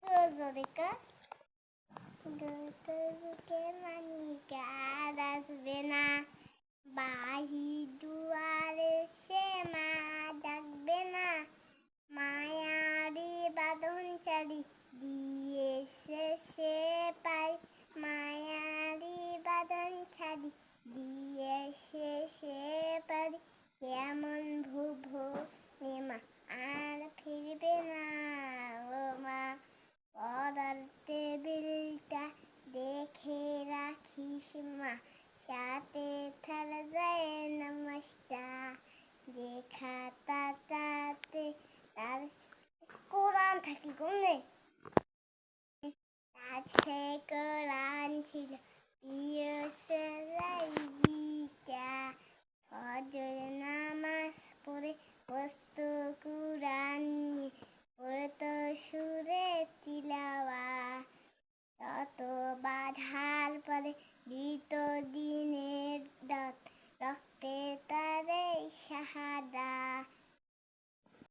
জোরেকা গতকে মানিকা আসবে না বাহি দুয়ারে সে মা ডাকবে না মায়ারি বাঁধন চারি দিয়েছে সে পাই মায়ারি বাঁধন ছাড়ি দিয়েছে সে পারি কেমন ভুভো মা আর ফিরবে না ও মা পড়ার টেবিলটা দেখে রাখিস মা সাথে থালা যায় নমস্কার যে খাতাটাতে তার কোরআন থাকি কোনে কাছে কোরআন ছিল প্রিয় সরাইটা ফজর নামাজ পড়ে বসত কোরআন নিয়ে পড়তো সুরে তিলাওয়া তত বাধার পরে দিত দিনের দাঁত রক্তে